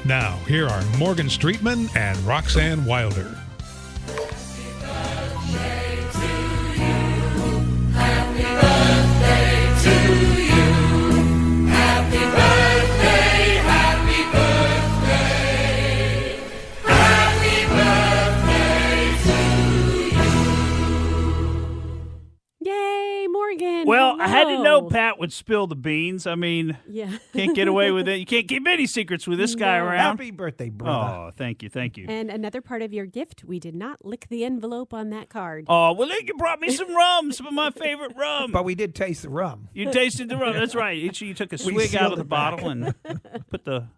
Now, here are Morgan Streetman and Roxanne Wilder. Well, I had to know Pat would spill the beans. I mean, can't get away with it. You can't keep any secrets with this guy around. Happy birthday, brother. Oh, thank you. And another part of your gift, we did not lick the envelope on that card. Oh, well, you brought me some rum, some of my favorite rum. But we did taste the rum. You tasted the rum. That's right. Each of you took a swig out of the bottle and put the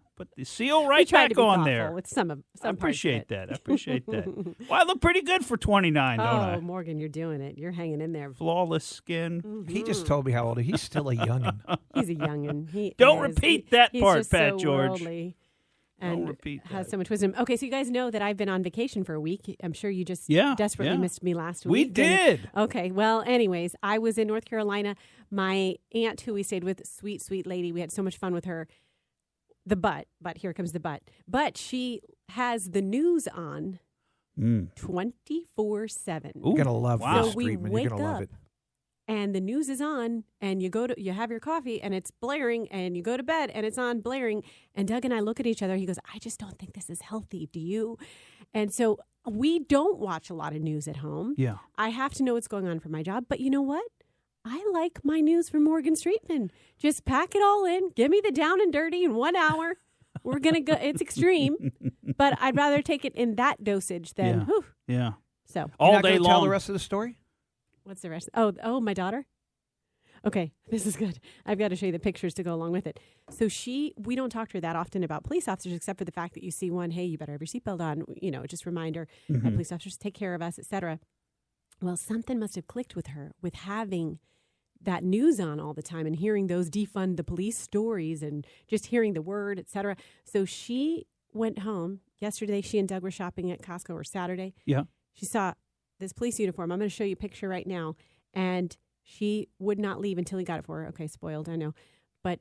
seal right back on there. With some I appreciate that. Well, I look pretty good for 29, don't I? Oh, Morgan, you're doing it. You're hanging in there. Flawless skin. Mm-hmm. He just told me how old he is. He's still a youngin'. He's a youngin'. Don't repeat that part, just Pat so George. Worldly and Don't repeat that. has so much wisdom. Okay, so you guys know that I've been on vacation for a week. I'm sure you just desperately missed me last week. We did. Okay, well, anyways, I was in North Carolina. My aunt, who we stayed with, sweet, sweet lady, we had so much fun with her. But here comes the but. But she has the news on 24/7. You're going to love this So we treatment. wake You're going to love up it. and the news is on, and you have your coffee and it's blaring, and you go to bed and it's on blaring. And Doug and I look at each other. He goes, I just don't think this is healthy. Do you? And so we don't watch a lot of news at home. Yeah. I have to know what's going on for my job. But you know what? I like my news from Morgan Streetman. Just pack it all in. Give me the down and dirty in 1 hour. We're going to go. It's extreme, but I'd rather take it in that dosage than, Yeah. So all day long. Tell the rest of the story? What's the rest? Oh, my daughter? Okay, this is good. I've got to show you the pictures to go along with it. So we don't talk to her that often about police officers, except for the fact that you see one, hey, you better have your seatbelt on, just reminder, police officers take care of us, etc. Well, something must have clicked with her with having that news on all the time and hearing those defund the police stories and just hearing the word, etc. So she went home yesterday. She and Doug were shopping at Costco, or Saturday. Yeah. She saw this police uniform. I'm going to show you a picture right now. And she would not leave until he got it for her. Okay, spoiled, I know. But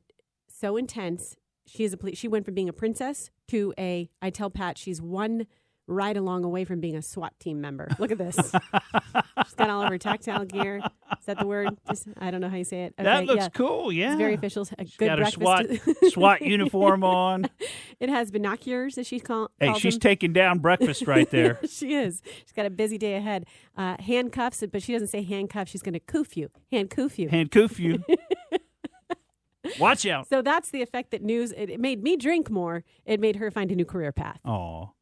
so intense. She went from being a princess to I tell Pat she's one ride along away from being a SWAT team member. Look at this. She's got all of her tactile gear. Is that the word? I don't know how you say it. Okay, that looks cool, yeah. It's very official. She's good got her breakfast. SWAT uniform on. It has binoculars, as she calls she's them. taking down breakfast right there. She is. She's got a busy day ahead. Handcuffs, but she doesn't say handcuffs. She's going to coof you. Handcuff you. Handcuff you. Watch out. So that's the effect that news, it made me drink more. It made her find a new career path. Oh.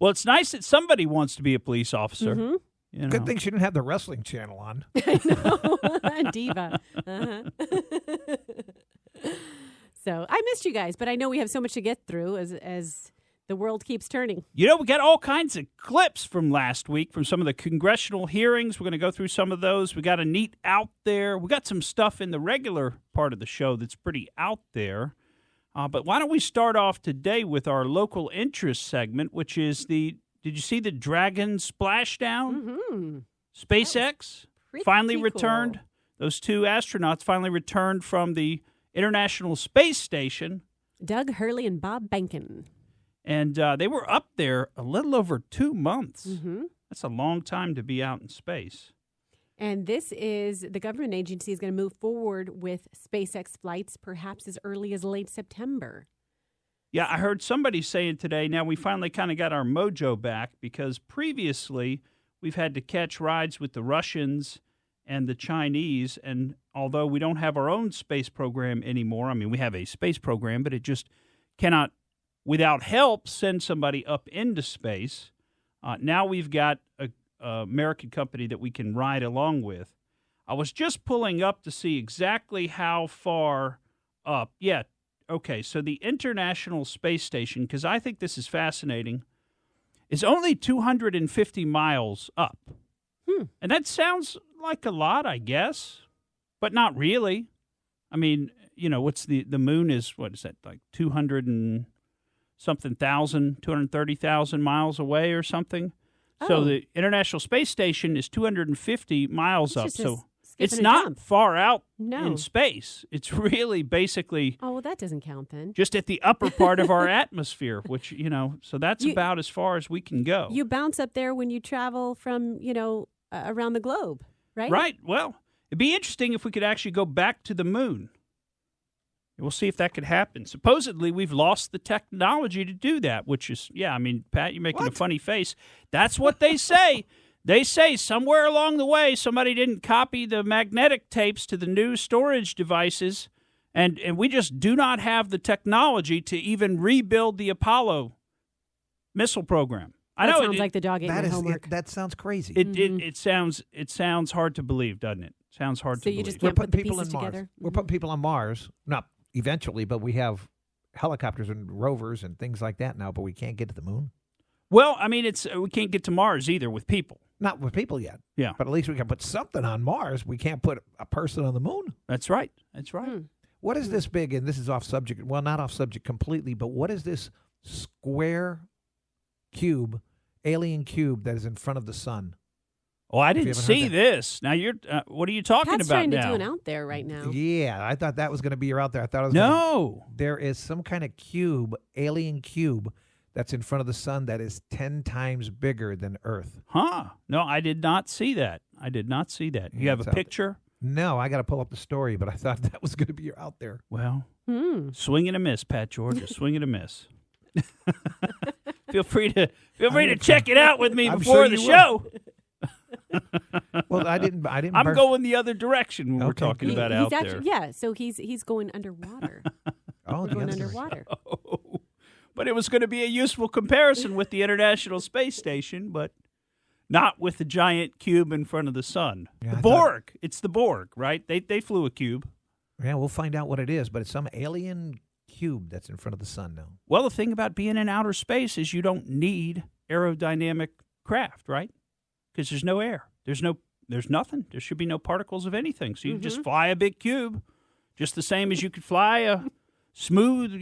Well, it's nice that somebody wants to be a police officer. Mm-hmm. You know. Good thing she didn't have the wrestling channel on. I know. Diva. Uh-huh. So I missed you guys, but I know we have so much to get through as the world keeps turning. You know, we got all kinds of clips from last week from some of the congressional hearings. We're going to go through some of those. We got a neat out there. We got some stuff in the regular part of the show that's pretty out there. But why don't we start off today with our local interest segment, which is did you see the Dragon splashdown? Mm-hmm. SpaceX finally cool. returned. Those two astronauts finally returned from the International Space Station. Doug Hurley and Bob Behnken. And they were up there a little over 2 months. Mm-hmm. That's a long time to be out in space. And the government agency is going to move forward with SpaceX flights perhaps as early as late September. Yeah, I heard somebody saying today, now we finally kind of got our mojo back because previously we've had to catch rides with the Russians and the Chinese. And although we don't have our own space program anymore, I mean, we have a space program, but it just cannot, without help, send somebody up into space. Now we've got a American company that we can ride along with. I was just pulling up to see exactly how far up. Yeah, okay, so the International Space Station, because I think this is fascinating, is only 250 miles up. And that sounds like a lot, I guess, but not really. I mean, what's the moon is, what is that, like 200 and something thousand, 230,000 miles away or something? So the International Space Station is 250 miles up. Just so skip It's and a not jump. far out No. in space. It's really basically Oh, well, that doesn't count then. just at the upper part of our atmosphere, which, so that's You- about as far as we can go. You bounce up there when you travel from, around the globe, right? Right. Well, it'd be interesting if we could actually go back to the moon. We'll see if that could happen. Supposedly, we've lost the technology to do that, which is, Pat, you're making a funny face. That's what they say. They say somewhere along the way, somebody didn't copy the magnetic tapes to the new storage devices, and we just do not have the technology to even rebuild the Apollo missile program. I That know sounds like the dog ate That my is homework. that sounds crazy. it sounds hard to believe, doesn't it? Sounds hard So to you believe. just We're can't put putting the people pieces on Mars. together. We're putting people on Mars. Not eventually, but we have helicopters and rovers and things like that now. But we can't get to the moon. Well, I mean, we can't get to Mars either with people. Not with people yet. Yeah. But at least we can put something on Mars. We can't put a person on the moon. That's right. That's right. Hmm. What is this big? And this is off subject. Well, not off subject completely. But what is this square cube, alien cube that is in front of the sun? Oh, I you didn't haven't see heard this. Now you're. What are you talking Pat's about trying now? to do an out there right now. Yeah, I thought that was going to be your out there. I thought it was No. There is some kind of cube, alien cube, that's in front of the sun that is 10 times bigger than Earth. Huh? No, I did not see that. You Yeah, have it's a out picture? No, I got to pull up the story, but I thought that was going to be your out there. Well, Hmm. swing and a miss, Pat George. A swing and a miss. Feel free to check it out with me I'm before sure the you show. Well, I didn't. I'm burst- going the other direction when we're Okay, talking good. about He's out actually, there. yeah, so he's going underwater. Oh, the going other direction. underwater. Oh, but it was going to be a useful comparison with the International Space Station, but not with the giant cube in front of the sun. Yeah, The I thought- Borg. It's the Borg, right? They flew a cube. Yeah, we'll find out what it is, but it's some alien cube that's in front of the sun now. Well, the thing about being in outer space is you don't need aerodynamic craft, right? Because there's no air. There's nothing. There should be no particles of anything. So you just fly a big cube, just the same as you could fly a smooth,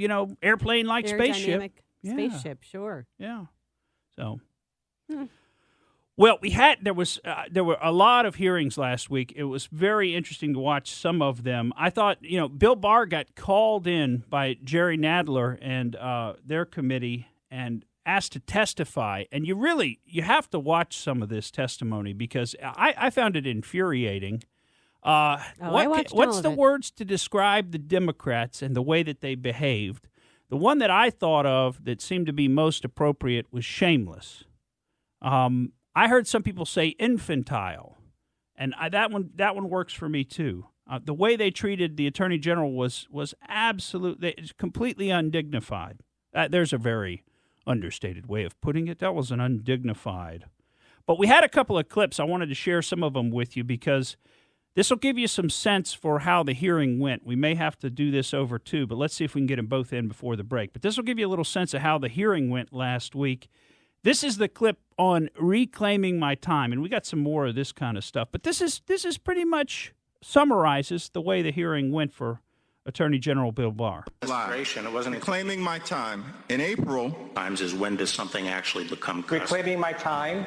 airplane-like spaceship. Aerodynamic Yeah. spaceship, sure. Yeah. So. Hmm. Well, there were a lot of hearings last week. It was very interesting to watch some of them. I thought, Bill Barr got called in by Jerry Nadler and their committee and asked to testify. And you have to watch some of this testimony because I found it infuriating. I watched all What's of the it. words to describe the Democrats and the way that they behaved? The one that I thought of that seemed to be most appropriate was shameless. I heard some people say infantile, and that one works for me too. The way they treated the Attorney General was absolutely completely undignified. There's a very understated way of putting it. That was an undignified. But we had a couple of clips. I wanted to share some of them with you because this will give you some sense for how the hearing went. We may have to do this over too, but let's see if we can get them both in before the break. But this will give you a little sense of how the hearing went last week. This is the clip on reclaiming my time, and we got some more of this kind of stuff. But this is pretty much summarizes the way the hearing went for Attorney General Bill Barr. It wasn't reclaiming my time. In April, Times is when does something actually become customary Reclaiming my time.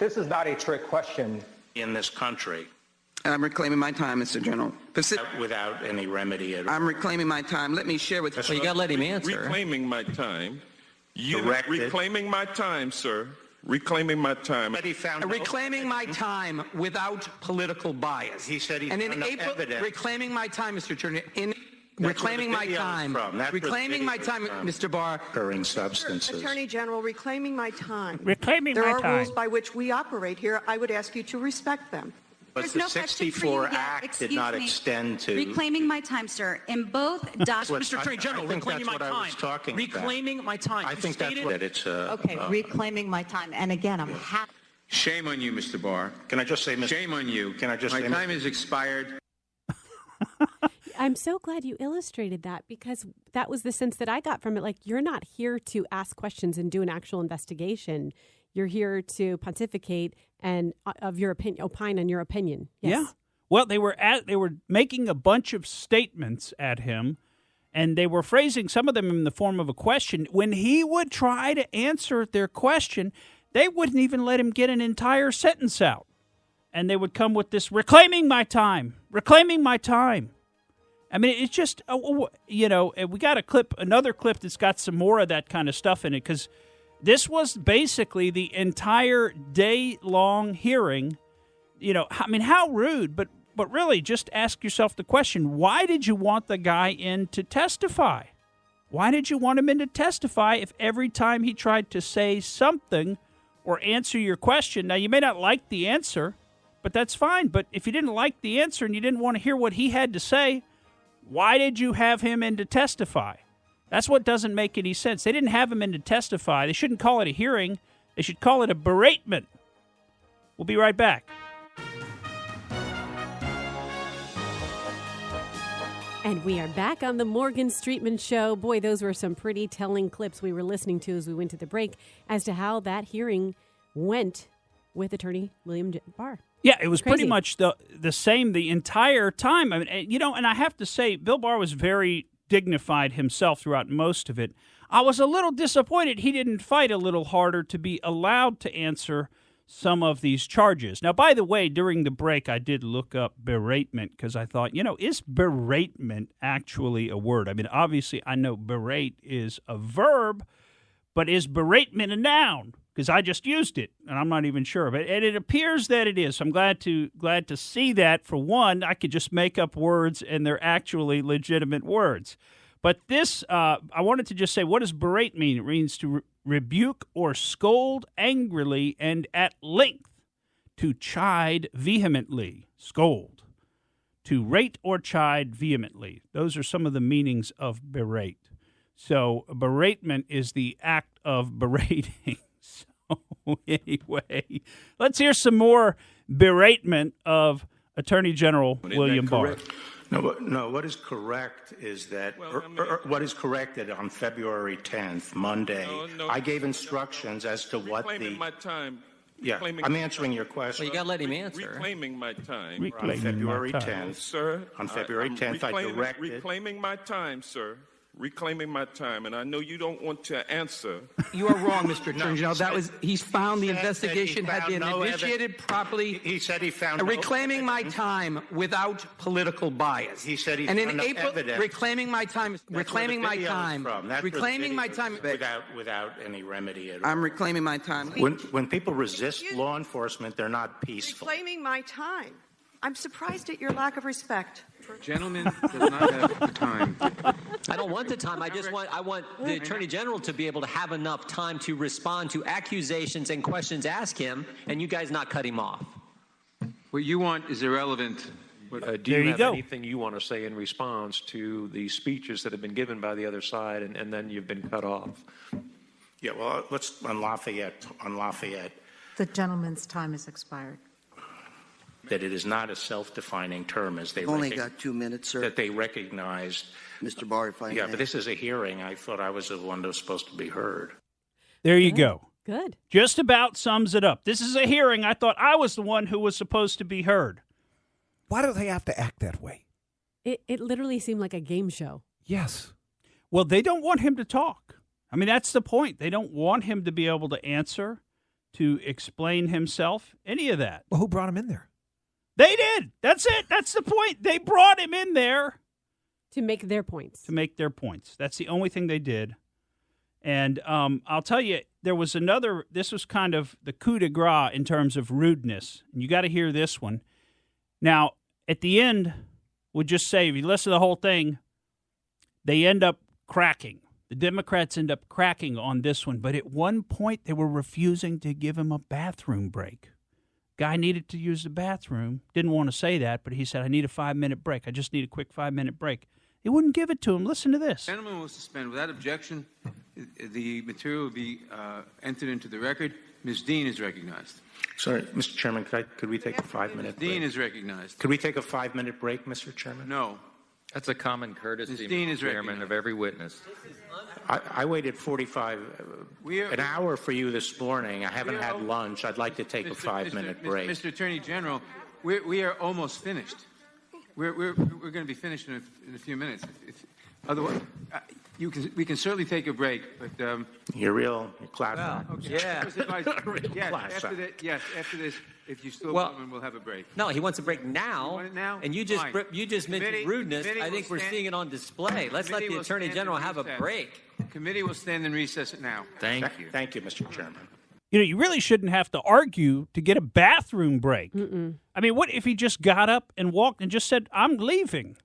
This is not a trick question. in this country I'm reclaiming my time, Mr. General. without any remedy at all? I'm reclaiming my time. Let me share with you. Well, you got to let him answer. Reclaiming my time. Directed. Reclaiming my time, sir. Reclaiming my time. But he found Reclaiming my time without political bias. He said he And in found no April, evidence. reclaiming my time, Mr. Attorney. In where reclaiming the my video is time. from. That's where the Reclaiming my video time, is from. Mr. Barr. Occurring substances. Attorney General, reclaiming my time. Reclaiming there my are time. rules by which we operate here. I would ask you to respect them. But There's the no question for you 64 yet. Act did not Excuse me. extend to. Reclaiming my time, sir. In both documents. Mr. Attorney General, reclaiming my time. Reclaiming my time. I think that's what it's. Okay, reclaiming my time. And again, I'm happy. Shame on you, Mr. Barr. Can I just say, Mr. Shame on you. Can I just My say, time is expired. I'm so glad you illustrated that because that was the sense that I got from it. Like, you're not here to ask questions and do an actual investigation. You're here to pontificate and of your opinion, opine on your opinion. Yes. Yeah. Well, they were making a bunch of statements at him, and they were phrasing some of them in the form of a question. When he would try to answer their question, they wouldn't even let him get an entire sentence out. and they would come with this reclaiming my time. I mean, it's just, we got another clip that's got some more of that kind of stuff in it, because this was basically the entire day-long hearing. I mean, how rude, but really just ask yourself the question, why did you want the guy in to testify? Why did you want him in to testify if every time he tried to say something or answer your question, now you may not like the answer, but that's fine. But if you didn't like the answer and you didn't want to hear what he had to say, why did you have him in to testify? That's what doesn't make any sense. They didn't have him in to testify. They shouldn't call it a hearing. They should call it a beratement. We'll be right back. And we are back on the Morgan Streetman Show. Boy, those were some pretty telling clips we were listening to as we went to the break as to how that hearing went with attorney William Barr. Yeah, it was pretty much the same the entire time. I mean, and I have to say, Bill Barr was very dignified himself throughout most of it. I was a little disappointed he didn't fight a little harder to be allowed to answer some of these charges. Now, by the way, during the break, I did look up beratement because I thought, is beratement actually a word? I mean, obviously, I know berate is a verb, but is beratement a noun? Because I just used it, and I'm not even sure of it. And it appears that it is. So I'm glad to see that. For one, I could just make up words, and they're actually legitimate words. But this, I wanted to just say, what does berate mean? It means to rebuke or scold angrily and at length, to chide vehemently, scold, to rate or chide vehemently. Those are some of the meanings of berate. So beratement is the act of berating. So anyway, let's hear some more beratement of Attorney General William Barr. No. What is correct is that, what is correct that on February 10th, Monday, I gave instructions as to what reclaiming my time. Yeah, I'm answering your question. Well, you got to let him answer. Reclaiming my time. On February 10th, sir. On February 10th, I directed. Reclaiming my time, sir. Reclaiming my time, and I know you don't want to answer. You are wrong, Mr. Attorney General. He's found the investigation had been initiated properly. He said he found reclaiming my time without political bias. He said he and found in no April, evidence. reclaiming my time. Reclaiming my time. Reclaiming my time. Without any remedy at all. I'm reclaiming my time. When people resist law enforcement, they're not peaceful. Reclaiming my time. I'm surprised at your lack of respect. Gentleman does not have the time. I don't want the time. I want the Attorney General to be able to have enough time to respond to accusations and questions asked him, and you guys not cut him off. What you want is irrelevant. Do you have anything you want to say in response to the speeches that have been given by the other side, and then you've been cut off? Yeah, well, let's on Lafayette. The gentleman's time has expired. That it is not a self-defining term as they only got 2 minutes, sir. That they recognized. Mr. Barr, if I may. But this is a hearing. I thought I was the one that was supposed to be heard. There you go. Good. Just about sums it up. This is a hearing. I thought I was the one who was supposed to be heard. Why do they have to act that way? It literally seemed like a game show. Yes. Well, they don't want him to talk. I mean, that's the point. They don't want him to be able to answer, to explain himself, any of that. Well, who brought him in there? They did. That's it. That's the point. They brought him in there. To make their points. That's the only thing they did. And I'll tell you, this was kind of the coup de grace in terms of rudeness. And you got to hear this one. Now, at the end, we'll just say, if you listen to the whole thing, they end up cracking. The Democrats end up cracking on this one. But at one point, they were refusing to give him a bathroom break. Guy needed to use the bathroom. Didn't want to say that, but he said, I need a 5-minute break. I just need a quick 5-minute break. They wouldn't give it to him. Listen to this. The gentleman will suspend. Without objection, the material will be entered into the record. Ms. Dean is recognized. Sorry, Mr. Chairman, could we take a 5-minute break? Dean is recognized. Could we take a 5-minute break, Mr. Chairman? No. That's a common courtesy, Ms. Dean is Chairman, of every witness. I waited an hour for you this morning. I haven't had lunch. I'd like to take a 5-minute break. Mr. Attorney General, we are almost finished. We're going to be finished in a few minutes. Otherwise, We can certainly take a break, but You're class act. okay. Yeah. Mr. Vice- yes, class after this, if you still Well- want, we'll have a break. No, he wants a break now. You want it now? And you just Fine. mentioned Committee- rudeness. committee I think will we're stand- seeing it on display. Let's let Committee the will Attorney stand General in have a recess. break. Committee will stand in recess now. Thank you. Thank you, Mr. Chairman. You know, you really shouldn't have to argue to get a bathroom break. I mean, what if he just got up and walked and just said, "I'm leaving"?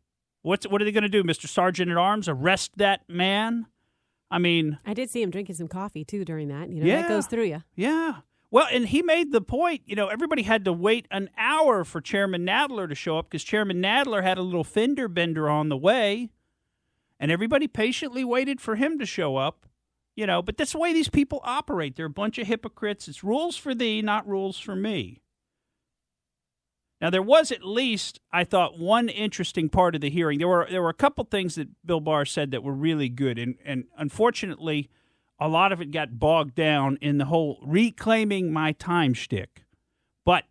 What are they going to do, Mr. Sergeant at Arms? Arrest that man? I mean, I did see him drinking some coffee too during that. You know, Yeah. that goes through you. yeah. Well, and he made the point, you know, everybody had to wait an hour for Chairman Nadler to show up because Chairman Nadler had a little fender bender on the way, and everybody patiently waited for him to show up, you know. But that's the way these people operate. They're a bunch of hypocrites. It's rules for thee, not rules for me. Now, there was at least, I thought, one interesting part of the hearing. There were a couple things that Bill Barr said that were really good, and unfortunately, a lot of it got bogged down in the whole reclaiming my time shtick. But,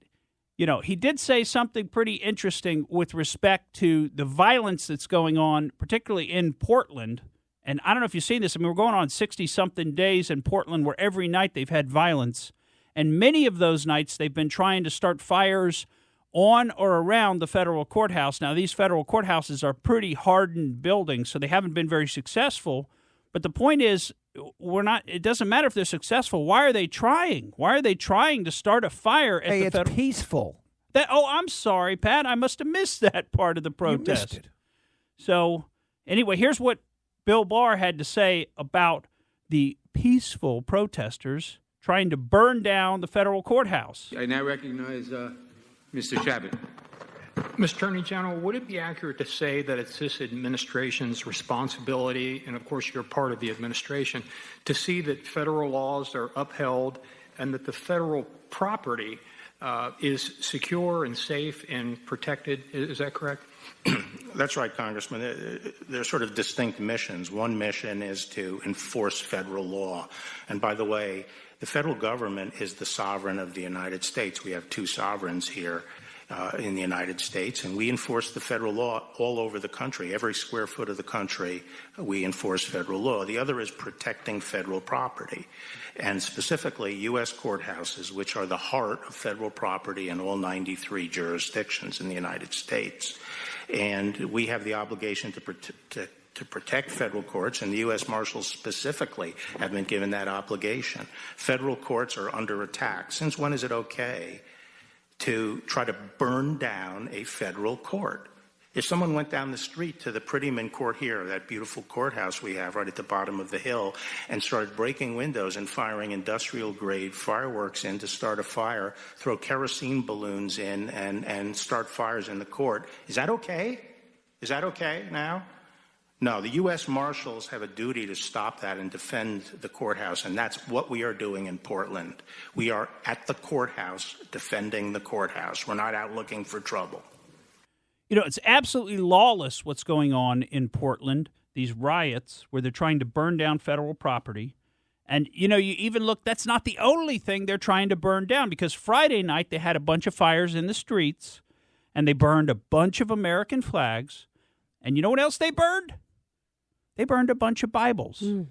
you know, he did say something pretty interesting with respect to the violence that's going on, particularly in Portland. And I don't know if you've seen this. I mean, we're going on 60-something days in Portland where every night they've had violence. And many of those nights they've been trying to start fires on or around the federal courthouse. Now, these federal courthouses are pretty hardened buildings, so they haven't been very successful. But the point is, it doesn't matter if they're successful. Why are they trying? Why are they trying to start a fire at the it's federal? peaceful. I'm sorry, Pat. I must have missed that part of the protest. You missed it. So, anyway, here's what Bill Barr had to say about the peaceful protesters trying to burn down the federal courthouse. I now recognize Mr. Chabot. Mr. Attorney General, would it be accurate to say that it's this administration's responsibility, and of course you're part of the administration, to see that federal laws are upheld and that the federal property is secure and safe and protected? Is that correct? That's right, Congressman. They're sort of distinct missions. One mission is to enforce federal law. And by the way, the federal government is the sovereign of the United States. We have two sovereigns here in the United States, and we enforce the federal law all over the country. Every square foot of the country, we enforce federal law. The other is protecting federal property, and specifically U.S. courthouses, which are the heart of federal property in all 93 jurisdictions in the United States. And we have the obligation to protect federal courts, and the U.S. Marshals specifically have been given that obligation. Federal courts are under attack. Since when is it okay to try to burn down a federal court? If someone went down the street to the Prettyman Court here, that beautiful courthouse we have right at the bottom of the hill, and started breaking windows and firing industrial-grade fireworks in to start a fire, throw kerosene balloons in and start fires in the court, is that okay? Is that okay now? No, the U.S. Marshals have a duty to stop that and defend the courthouse, and that's what we are doing in Portland. We are at the courthouse defending the courthouse. We're not out looking for trouble. You know, it's absolutely lawless what's going on in Portland, these riots where they're trying to burn down federal property. And, you know, you even look, that's not the only thing they're trying to burn down, because Friday night they had a bunch of fires in the streets and they burned a bunch of American flags. And you know what else they burned? They burned a bunch of Bibles. You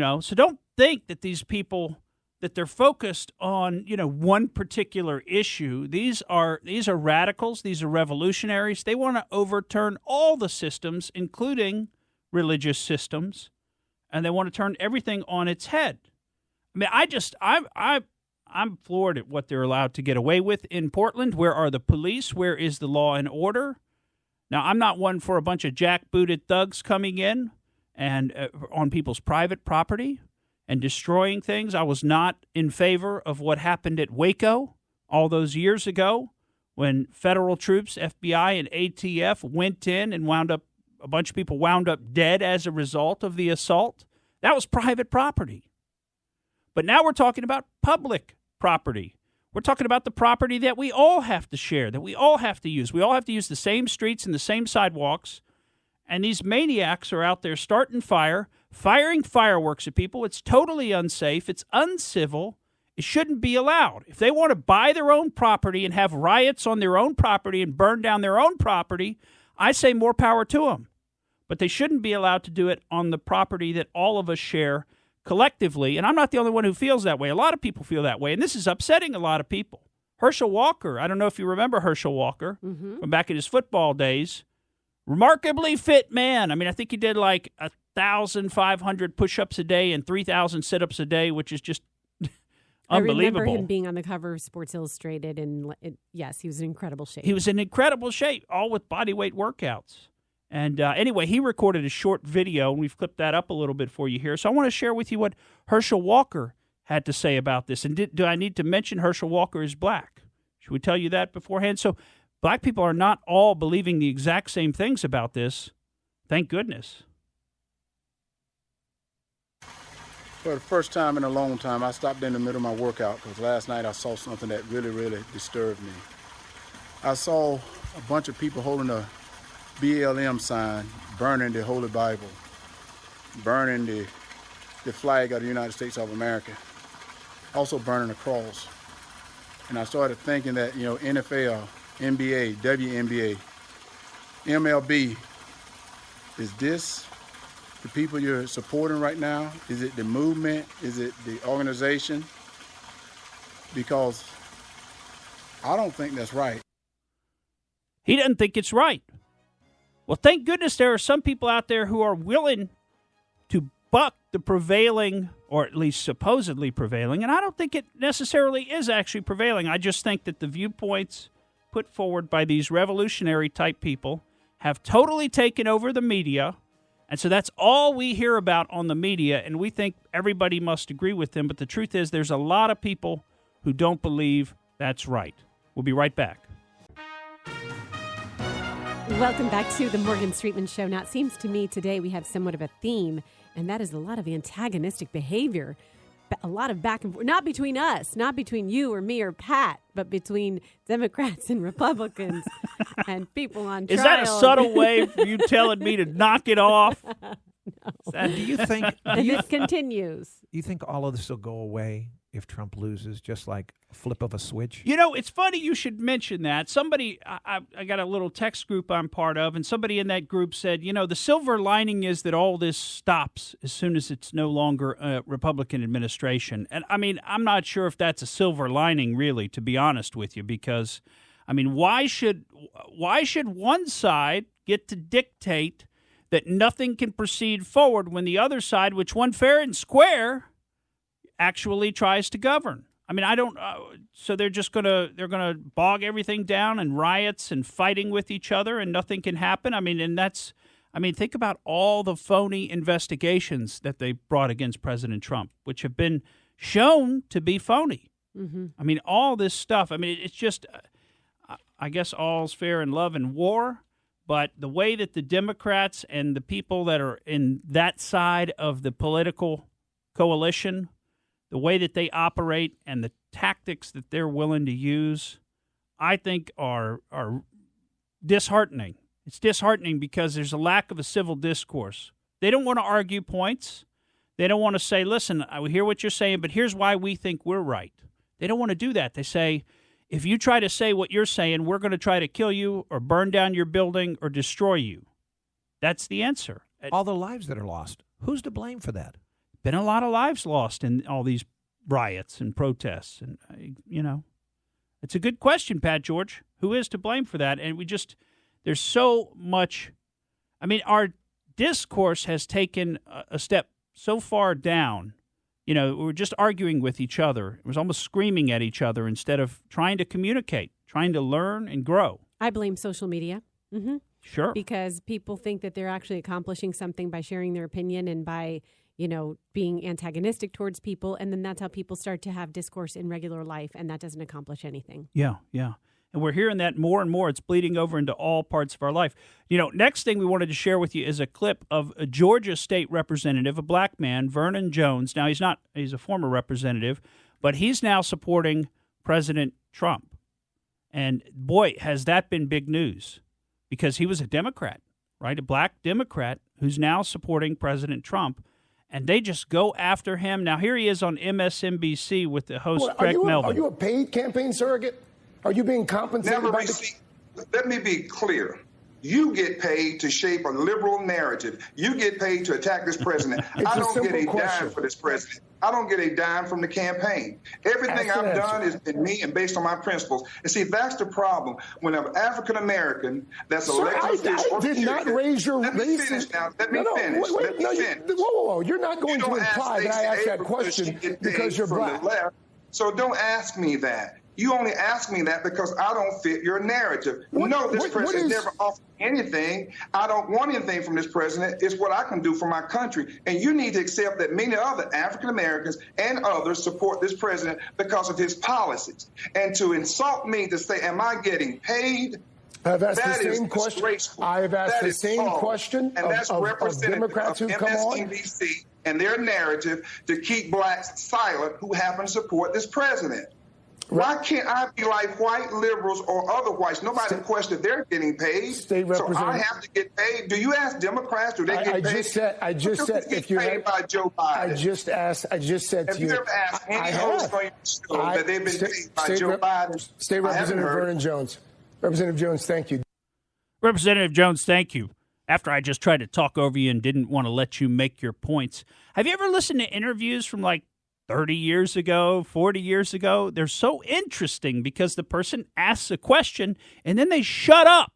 know, so don't think that these people, that they're focused on, you know, one particular issue. These are radicals. These are revolutionaries. They want to overturn all the systems, including religious systems, and they want to turn everything on its head. I mean, I'm floored at what they're allowed to get away with in Portland. Where are the police? Where is the law and order? Now, I'm not one for a bunch of jackbooted thugs coming in and on people's private property and destroying things. I was not in favor of what happened at Waco all those years ago when federal troops, FBI and ATF, went in and a bunch of people wound up dead as a result of the assault. That was private property. But now we're talking about public property. We're talking about the property that we all have to share, that we all have to use. We all have to use the same streets and the same sidewalks. And these maniacs are out there starting fire, firing fireworks at people. It's totally unsafe. It's uncivil. It shouldn't be allowed. If they want to buy their own property and have riots on their own property and burn down their own property, I say more power to them. but they shouldn't be allowed to do it on the property that all of us share collectively. And I'm not the only one who feels that way. A lot of people feel that way, and this is upsetting a lot of people. Herschel Walker, I don't know if you remember Herschel Walker from back in his football days. Remarkably fit man. I mean, I think he did like 1,500 push-ups a day and 3,000 sit-ups a day, which is just unbelievable. I remember him being on the cover of Sports Illustrated, and yes, he was in incredible shape. He was in incredible shape, all with body weight workouts. And anyway, he recorded a short video, and we've clipped that up a little bit for you here. So I want to share with you what Herschel Walker had to say about this. And do I need to mention Herschel Walker is black? Should we tell you that beforehand? So black people are not all believing the exact same things about this. Thank goodness. For the first time in a long time, I stopped in the middle of my workout because last night I saw something that really, really disturbed me. I saw a bunch of people holding a BLM sign, burning the Holy Bible, burning the flag of the United States of America, also burning a cross. And I started thinking that, NFL, NBA, WNBA, MLB, is this the people you're supporting right now? Is it the movement? Is it the organization? Because I don't think that's right. He doesn't think it's right. Well, thank goodness there are some people out there who are willing to buck the prevailing, or at least supposedly prevailing, and I don't think it necessarily is actually prevailing. I just think that the viewpoints put forward by these revolutionary-type people have totally taken over the media, and so that's all we hear about on the media, and we think everybody must agree with them, but the truth is there's a lot of people who don't believe that's right. We'll be right back. Welcome back to the Morgan Streetman Show. Now, it seems to me today we have somewhat of a theme, and that is a lot of antagonistic behavior, a lot of back and forth, not between us, not between you or me or Pat, but between Democrats and Republicans and people on trial. Is that a subtle way for you telling me to knock it off? No. Do you think... And this continues. You think all of this will go away if Trump loses, just like a flip of a switch? It's funny you should mention that. Somebody, I got a little text group I'm part of, and somebody in that group said, the silver lining is that all this stops as soon as it's no longer a Republican administration. And, I'm not sure if that's a silver lining, really, to be honest with you, because, why should one side get to dictate that nothing can proceed forward when the other side, which won fair and square, actually tries to govern? I don't. So they're just they're gonna bog everything down and riots and fighting with each other, and nothing can happen. Think about all the phony investigations that they brought against President Trump, which have been shown to be phony. Mm-hmm. All this stuff. It's just. I guess all's fair in love and war. But the way that the Democrats and the people that are in that side of the political coalition, the way that they operate and the tactics that they're willing to use, I think are disheartening. It's disheartening because there's a lack of a civil discourse. They don't want to argue points. They don't want to say, listen, I hear what you're saying, but here's why we think we're right. They don't want to do that. They say, if you try to say what you're saying, we're going to try to kill you or burn down your building or destroy you. That's the answer. All the lives that are lost, who's to blame for that? Been a lot of lives lost in all these riots and protests. And, it's a good question, Pat George. Who is to blame for that? And there's so much. Our discourse has taken a step so far down. We're just arguing with each other. It was almost screaming at each other instead of trying to communicate, trying to learn and grow. I blame social media. Mm-hmm. Sure. Because people think that they're actually accomplishing something by sharing their opinion and by, being antagonistic towards people. And then that's how people start to have discourse in regular life, and that doesn't accomplish anything. Yeah. And we're hearing that more and more. It's bleeding over into all parts of our life. Next thing we wanted to share with you is a clip of a Georgia state representative, a black man, Vernon Jones. Now, he's a former representative, but he's now supporting President Trump. And boy, has that been big news, because he was a Democrat, right? A black Democrat who's now supporting President Trump. And they just go after him. Now, here he is on MSNBC with the host, Craig Melvin. Are you a paid campaign surrogate? Are you being compensated? Let me be clear. You get paid to shape a liberal narrative. You get paid to attack this president. It's I a don't get simple a question. dime for this president. I don't get a dime from the campaign. Everything Ask an I've done answer. has been me and based on my principles. And see, that's the problem. When an African American that's Sir, elected official, I did not raise your Let me racism. finish now. Let me finish. Wait, Let me no, finish. whoa. You're not going You to don't ask imply that I Stacey asked that Abrams question she get because paid you're from black. the left. So don't ask me that. You only ask me that because I don't fit your narrative. No, this president never offered anything. I don't want anything from this president. It's what I can do for my country. And you need to accept that many other African Americans and others support this president because of his policies. And to insult me to say, am I getting paid? I've asked That the is same question. disgraceful. I have asked That the is same false. question And that's of representative Democrats who of come on. MSNBC and their narrative to keep blacks silent who happen to support this president. Why can't I be like white liberals or other whites? Nobody questioned they're getting paid. So I have to get paid. Do you ask Democrats? Do they get paid? I just said if you paid by Joe Biden. I just said to you. Have you ever asked any host on your show that they've been paid by Joe Biden? State Representative Vernon Jones. Representative Jones, thank you. Representative Jones, thank you. After I just tried to talk over you and didn't want to let you make your points. Have you ever listened to interviews from like 30 years ago, 40 years ago? They're so interesting because the person asks a question and then they shut up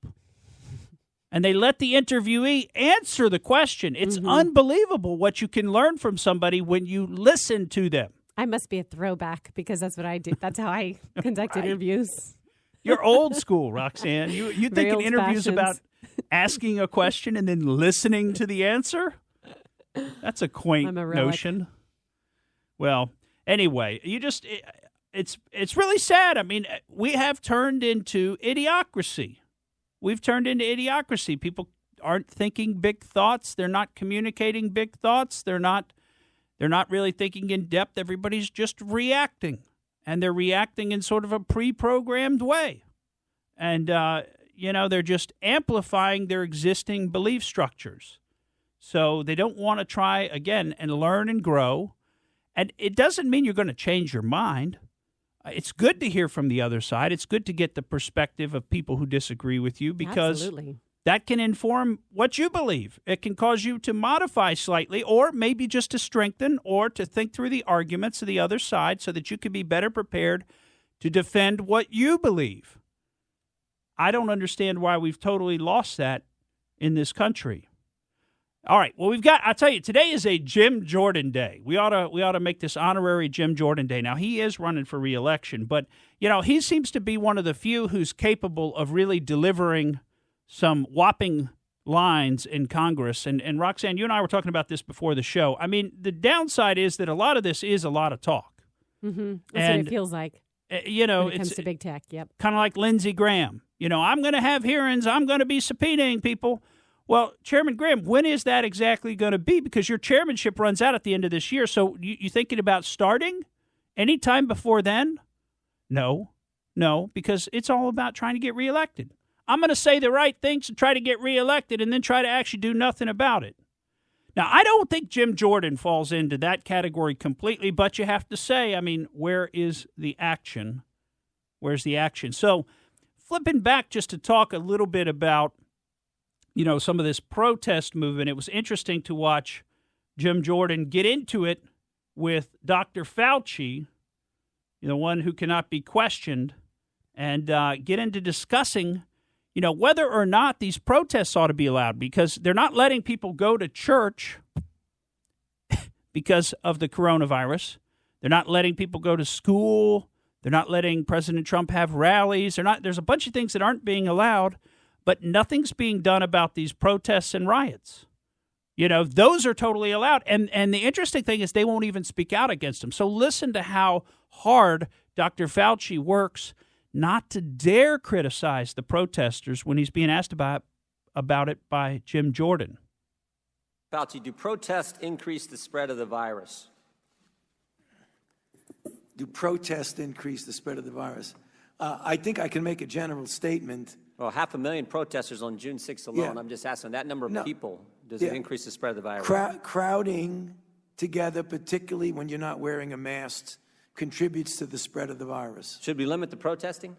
and they let the interviewee answer the question. It's unbelievable what you can learn from somebody when you listen to them. I must be a throwback because that's what I do. That's how I conduct interviews. You're old school, Roxanne. You think an interview's about asking a question and then listening to the answer? That's a quaint notion. Well, anyway, it's really sad. I mean, we have turned into idiocracy. We've turned into idiocracy. People aren't thinking big thoughts. They're not communicating big thoughts. They're not really thinking in depth. Everybody's just reacting, and they're reacting in sort of a pre-programmed way. And they're just amplifying their existing belief structures. So they don't want to try again and learn and grow. And it doesn't mean you're going to change your mind. It's good to hear from the other side. It's good to get the perspective of people who disagree with you because that can inform what you believe. It can cause you to modify slightly or maybe just to strengthen or to think through the arguments of the other side so that you can be better prepared to defend what you believe. I don't understand why we've totally lost that in this country. All right. Well, I'll tell you, today is a Jim Jordan Day. We ought to make this honorary Jim Jordan Day. Now, he is running for re-election, but, he seems to be one of the few who's capable of really delivering some whopping lines in Congress. And Roxanne, you and I were talking about this before the show. I mean, the downside is that a lot of this is a lot of talk. Mm-hmm. That's what it feels like. When it comes to big tech, yep. Kind of like Lindsey Graham. I'm going to have hearings. I'm going to be subpoenaing people. Well, Chairman Graham, when is that exactly going to be? Because your chairmanship runs out at the end of this year. So you thinking about starting anytime before then? No, because it's all about trying to get reelected. I'm going to say the right things and try to get reelected and then try to actually do nothing about it. Now, I don't think Jim Jordan falls into that category completely, but you have to say, I mean, where is the action? Where's the action? So flipping back just to talk a little bit about some of this protest movement, it was interesting to watch Jim Jordan get into it with Dr. Fauci, the one who cannot be questioned, and get into discussing, whether or not these protests ought to be allowed because they're not letting people go to church because of the coronavirus. They're not letting people go to school. They're not letting President Trump have rallies. There's a bunch of things that aren't being allowed. But nothing's being done about these protests and riots. Those are totally allowed. And the interesting thing is they won't even speak out against them. So listen to how hard Dr. Fauci works not to dare criticize the protesters when he's being asked about it by Jim Jordan. Fauci, do protests increase the spread of the virus? Do protests increase the spread of the virus? I think I can make a general statement. Well, 500,000 protesters on June 6th alone. Yeah. I'm just asking, that number of people, does it increase the spread of the virus? Crowding together, particularly when you're not wearing a mask, contributes to the spread of the virus. Should we limit the protesting?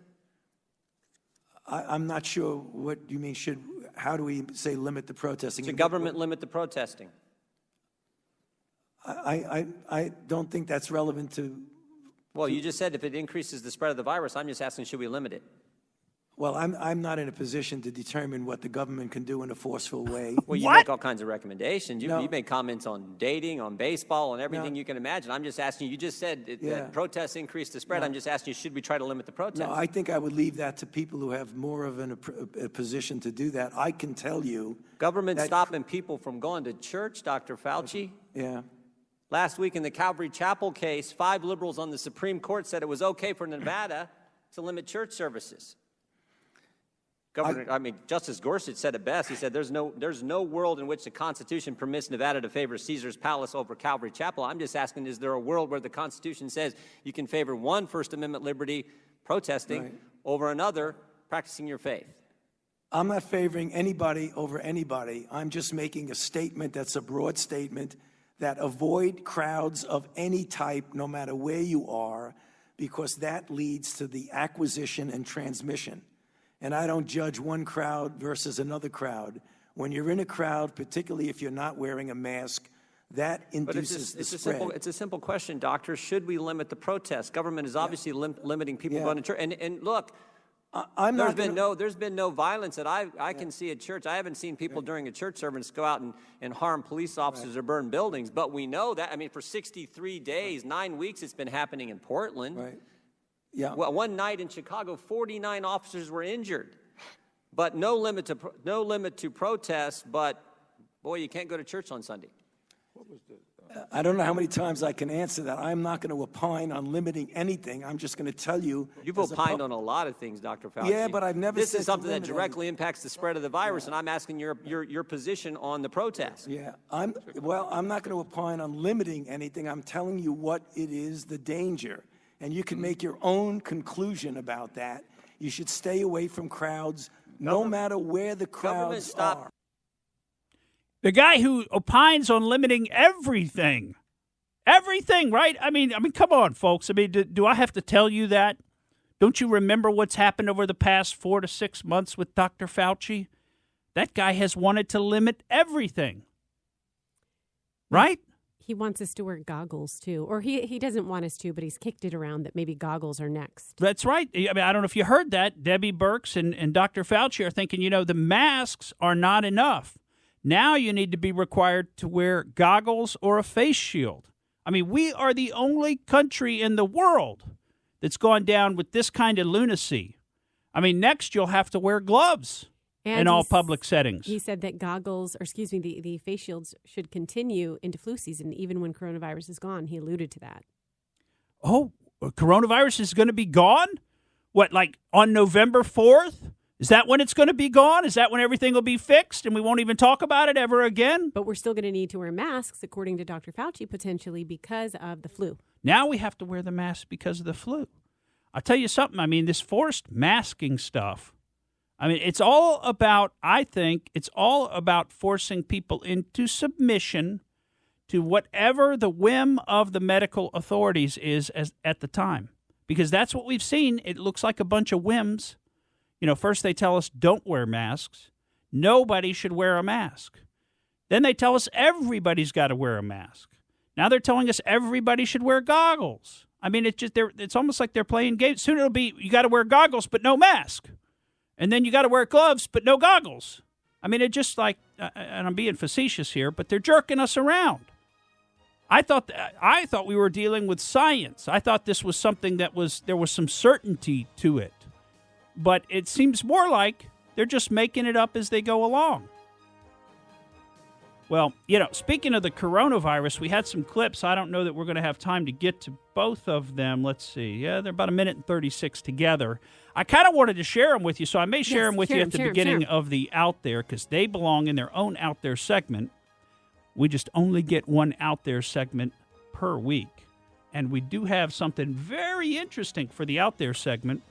I'm not sure what you mean. How do we say limit the protesting? Should government limit the protesting? I don't think that's relevant to. Well, you just said if it increases the spread of the virus. I'm just asking, should we limit it? Well, I'm not in a position to determine what the government can do in a forceful way. Well, you make all kinds of recommendations. You make comments on dating, on baseball, on everything you can imagine. I'm just asking you. You just said that protests increase the spread. I'm just asking you, should we try to limit the protests? No, I think I would leave that to people who have more of a position to do that. I can tell you. Government stopping people from going to church, Dr. Fauci? Yeah. Last week in the Calvary Chapel case, 5 liberals on the Supreme Court said it was okay for Nevada to limit church services. Justice Gorsuch said it best. He said, there's no world in which the Constitution permits Nevada to favor Caesar's Palace over Calvary Chapel. I'm just asking, is there a world where the Constitution says you can favor one First Amendment liberty, protesting, over another, practicing your faith? I'm not favoring anybody over anybody. I'm just making a statement that's a broad statement that avoid crowds of any type, no matter where you are, because that leads to the acquisition and transmission. And I don't judge one crowd versus another crowd. When you're in a crowd, particularly if you're not wearing a mask, that induces the spread. It's a simple question, doctor. Should we limit the protests? Government is obviously limiting people going to church. And look, there's been no violence that I can see at church. I haven't seen people during a church service go out and harm police officers or burn buildings. But we know that, for 63 days, 9 weeks, it's been happening in Portland. Right. Yeah. Well, one night in Chicago, 49 officers were injured, but no limit to protests. But boy, you can't go to church on Sunday. What was I don't know how many times I can answer that. I'm not going to opine on limiting anything. I'm just going to tell you. You've opined on a lot of things, Dr. Fauci. Yeah, but I've never. This is something that directly impacts the spread of the virus, and I'm asking your position on the protest. Yeah, I'm not going to opine on limiting anything. I'm telling you what it is, the danger. And you can make your own conclusion about that. You should stay away from crowds, no matter where the crowds are. The guy who opines on limiting everything, right? I mean, come on, folks. Do I have to tell you that? Don't you remember what's happened over the past 4 to 6 months with Dr. Fauci? That guy has wanted to limit everything, right? He wants us to wear goggles, too. Or he doesn't want us to, but he's kicked it around that maybe goggles are next. That's right. I don't know if you heard that. Debbie Birx and Dr. Fauci are thinking, the masks are not enough. Now you need to be required to wear goggles or a face shield. We are the only country in the world that's gone down with this kind of lunacy. Next you'll have to wear gloves. And in all public settings. He said that the face shields should continue into flu season, even when coronavirus is gone. He alluded to that. Oh, coronavirus is going to be gone? What, like on November 4th? Is that when it's going to be gone? Is that when everything will be fixed and we won't even talk about it ever again? But we're still going to need to wear masks, according to Dr. Fauci, potentially because of the flu. Now we have to wear the mask because of the flu. I'll tell you something. This forced masking stuff, it's all about, I think, it's all about forcing people into submission to whatever the whim of the medical authorities is at the time. Because that's what we've seen. It looks like a bunch of whims. First they tell us don't wear masks. Nobody should wear a mask. Then they tell us everybody's got to wear a mask. Now they're telling us everybody should wear goggles. It's almost like they're playing games. Soon it'll be you got to wear goggles but no mask. And then you got to wear gloves, but no goggles. It just like, and I'm being facetious here, but they're jerking us around. I thought we were dealing with science. I thought this was something there was some certainty to it. But it seems more like they're just making it up as they go along. Well, speaking of the coronavirus, we had some clips. I don't know that we're going to have time to get to both of them. Let's see. Yeah, they're about 1:36 together. I kind of wanted to share them with you, so I may share them with you at the beginning of the Out There because they belong in their own Out There segment. We just only get one Out There segment per week. And we do have something very interesting for the Out There segment.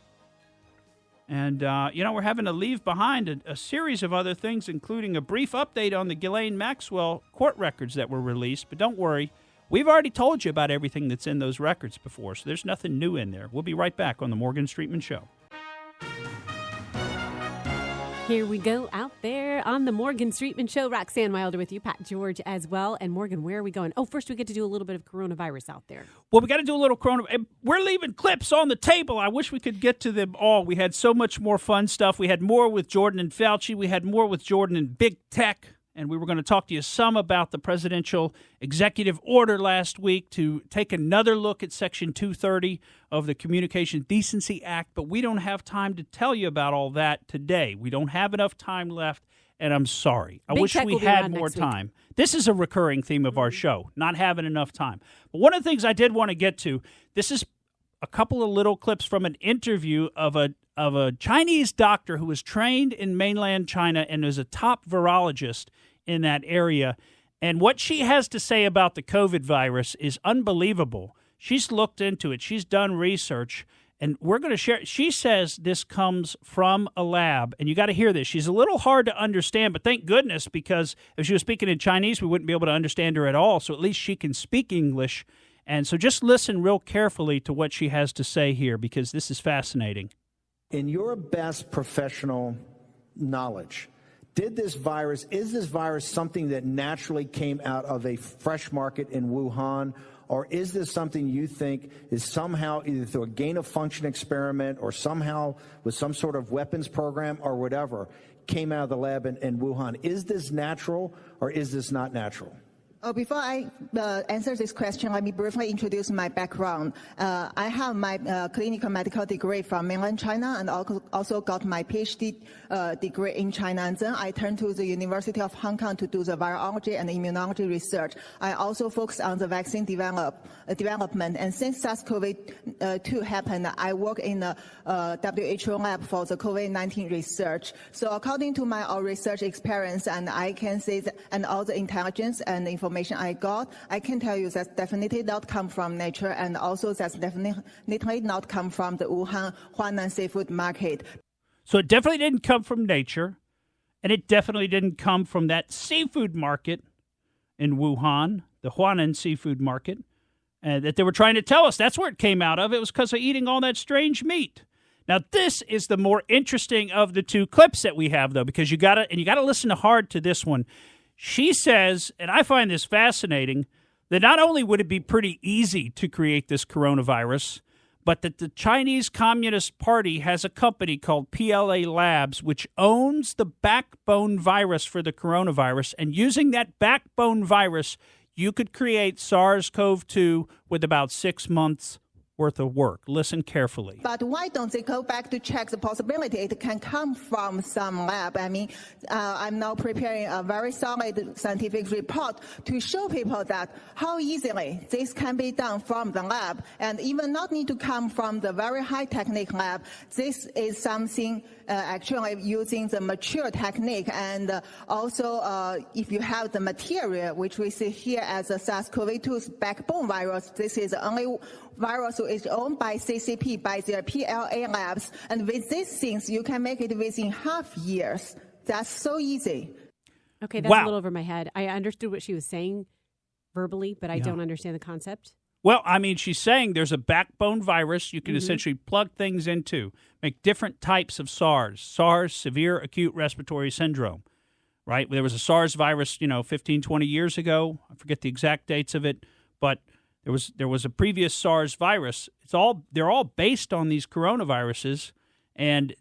And, we're having to leave behind a series of other things, including a brief update on the Ghislaine Maxwell court records that were released. But don't worry, we've already told you about everything that's in those records before, so there's nothing new in there. We'll be right back on the Morgan Streetman Show. Here we go out there on the Morgan Streetman Show. Roxanne Wilder with you, Pat George as well. And Morgan, where are we going? Oh, first we get to do a little bit of coronavirus out there. Well, we got to do a little coronavirus. We're leaving clips on the table. I wish we could get to them all. We had so much more fun stuff. We had more with Jordan and Fauci. We had more with Jordan and Big Tech. And we were going to talk to you some about the presidential executive order last week to take another look at Section 230 of the Communications Decency Act. But we don't have time to tell you about all that today. We don't have enough time left, and I'm sorry. I wish we had more time. This is a recurring theme of our show, not having enough time. But one of the things I did want to get to, this is a couple of little clips from an interview of a Chinese doctor who was trained in mainland China and is a top virologist in that area. And what she has to say about the COVID virus is unbelievable. She's looked into it. She's done research. And we're going to share. She says this comes from a lab. And you got to hear this. She's a little hard to understand, but thank goodness, because if she was speaking in Chinese, we wouldn't be able to understand her at all. So at least she can speak English. And so just listen real carefully to what she has to say here, because this is fascinating. In your best professional knowledge, is this virus something that naturally came out of a fresh market in Wuhan, or is this something you think is somehow either through a gain-of-function experiment or somehow with some sort of weapons program or whatever came out of the lab in Wuhan? Is this natural or is this not natural? Before I answer this question, let me briefly introduce my background. I have my clinical medical degree from mainland China and also got my PhD degree in China. And then I turned to the University of Hong Kong to do the virology and immunology research. I also focus on the vaccine development. And since SARS-CoV-2 happened, I work in the WHO lab for the COVID-19 research. So according to my research experience, and I can say that, and all the intelligence and information I got, I can tell you that's definitely not come from nature, and also that's definitely not come from the Huanan seafood market. So it definitely didn't come from nature, and it definitely didn't come from that seafood market in Wuhan, the Huanan seafood market, that they were trying to tell us that's where it came out of. It was because of eating all that strange meat. Now, this is the more interesting of the two clips that we have, though, because you got to listen hard to this one. She says, and I find this fascinating, that not only would it be pretty easy to create this coronavirus, but that the Chinese Communist Party has a company called PLA Labs, which owns the backbone virus for the coronavirus. And using that backbone virus, you could create SARS-CoV-2 with about 6 months worth of work. Listen carefully. But why don't they go back to check the possibility it can come from some lab? I mean, I'm now preparing a very solid scientific report to show people that how easily this can be done from the lab, and even not need to come from the very high technique lab. This is something actually using the mature technique, and also if you have the material, which we see here as a SARS-CoV-2's backbone virus, this is the only virus is owned by CCP, by their PLA labs. And with these things, you can make it within half years. That's so easy. Okay, that's a little over my head. I understood what she was saying verbally, but I don't understand the concept. Well, I mean, she's saying there's a backbone virus you can essentially plug things into, make different types of SARS, severe acute respiratory syndrome, right? There was a SARS virus, 15, 20 years ago. I forget the exact dates of it, but there was a previous SARS virus. They're all based on these coronaviruses, and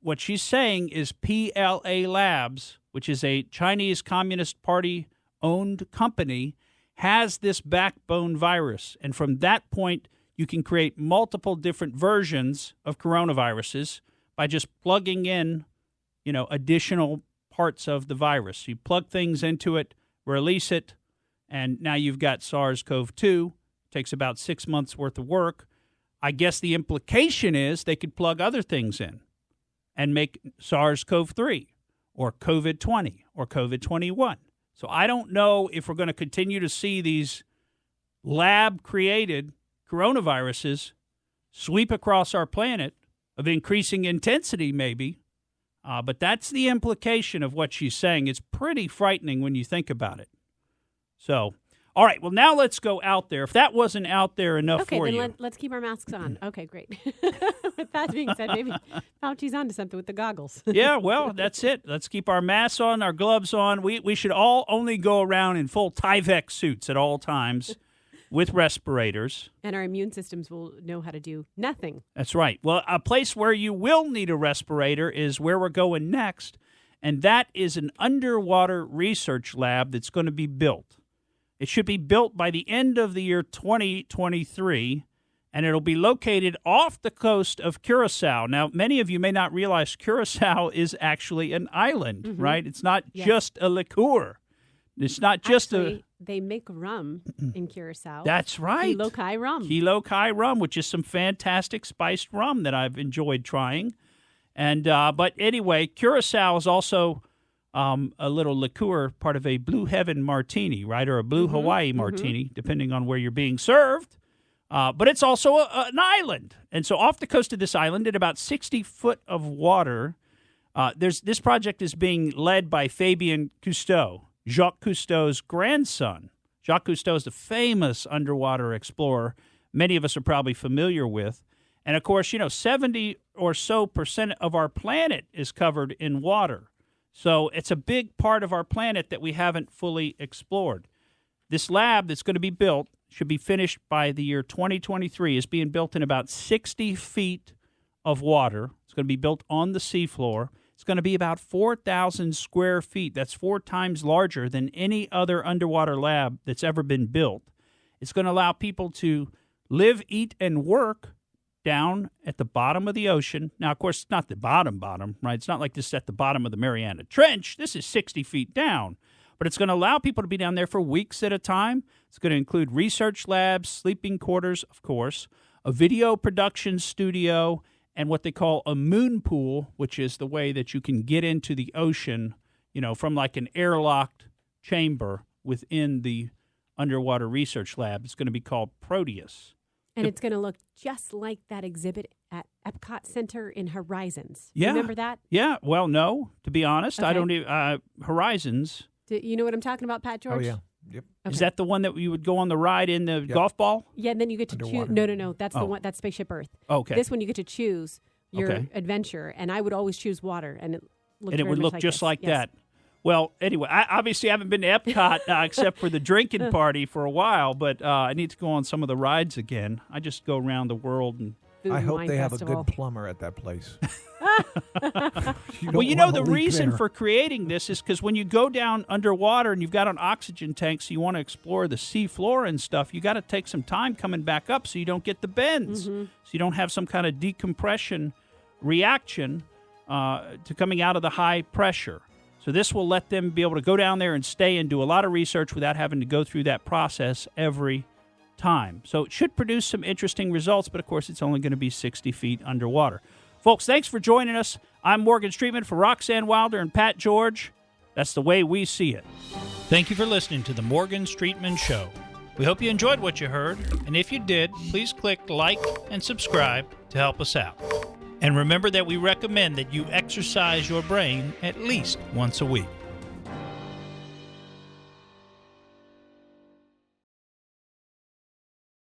what she's saying is PLA Labs, which is a Chinese Communist Party owned company, has this backbone virus, and from that point you can create multiple different versions of coronaviruses by just plugging in, additional parts of the virus. You plug things into it, release it, and now you've got SARS-CoV-2. Takes about 6 months worth of work. I guess the implication is they could plug other things in and make SARS-CoV-3 or COVID-20 or COVID-21. So I don't know if we're going to continue to see these lab-created coronaviruses sweep across our planet of increasing intensity maybe, but that's the implication of what she's saying. It's pretty frightening when you think about it. So All right, well, now let's go out there. If that wasn't out there enough Okay, for then you. let's keep our masks on. Okay, great. With that being said, maybe Fauci's onto something with the goggles. Yeah, well, that's it. Let's keep our masks on, our gloves on. We should all only go around in full Tyvek suits at all times with respirators. And our immune systems will know how to do nothing. That's right. Well, a place where you will need a respirator is where we're going next, and that is an underwater research lab that's going to be built. It should be built by the end of the year 2023, and it'll be located off the coast of Curacao. Now, many of you may not realize Curacao is actually an island, right? It's not just a liqueur. It's not just They make rum in Curacao. That's right. Kilo Kai rum. Kilo Kai rum, which is some fantastic spiced rum that I've enjoyed trying. And but anyway, Curacao is also a little liqueur, part of a Blue Heaven martini, right, or a Blue Hawaii martini, depending on where you're being served. But it's also an island. And so off the coast of this island, at about 60 foot of water, this project is being led by Fabien Cousteau, Jacques Cousteau's grandson. Jacques Cousteau is the famous underwater explorer many of us are probably familiar with. And, of course, 70% or so of our planet is covered in water. So it's a big part of our planet that we haven't fully explored. This lab that's going to be built should be finished by the year 2023, is being built in about 60 feet of water. It's going to be built on the seafloor. It's going to be about 4,000 square feet. That's 4 times larger than any other underwater lab that's ever been built. It's going to allow people to live, eat, and work down at the bottom of the ocean. Now, of course, it's not the bottom, right? It's not like this at the bottom of the Mariana Trench. This is 60 feet down. But it's going to allow people to be down there for weeks at a time. It's going to include research labs, sleeping quarters, of course, a video production studio, and what they call a moon pool, which is the way that you can get into the ocean, from like an airlocked chamber within the underwater research lab. It's going to be called Proteus. And it's going to look just like that exhibit at Epcot Center in Horizons. Yeah. Remember that? Yeah. Well, no, to be honest, I Okay. don't even, Horizons. You know what I'm talking about, Pat George? Oh, yeah. Yep. Okay. Is that the one that you would go on the ride in the golf ball? Yeah, and then you get to choose. Underwater. No. That's the one. That's Spaceship Earth. Okay. This one you get to choose your Okay. adventure, and I would always choose water, and it looked And it very would much look like just this. like Yes. that. Well, anyway, I obviously haven't been to Epcot except for the drinking party for a while, but I need to go on some of the rides again. I just go around the world and Food I and hope Wine they have Festival. a good plumber at that place. Well, the reason for creating this is because when you go down underwater and you've got an oxygen tank, so you want to explore the sea floor and stuff, you got to take some time coming back up so you don't get the bends, so you don't have some kind of decompression reaction to coming out of the high pressure. So this will let them be able to go down there and stay and do a lot of research without having to go through that process every time. So it should produce some interesting results, but of course it's only going to be 60 feet underwater. Folks, thanks for joining us. I'm Morgan Streetman for Roxanne Wilder and Pat George. That's the way we see it. Thank you for listening to the Morgan Streetman Show. We hope you enjoyed what you heard, and if you did, please click like and subscribe to help us out. And remember that we recommend that you exercise your brain at least once a week.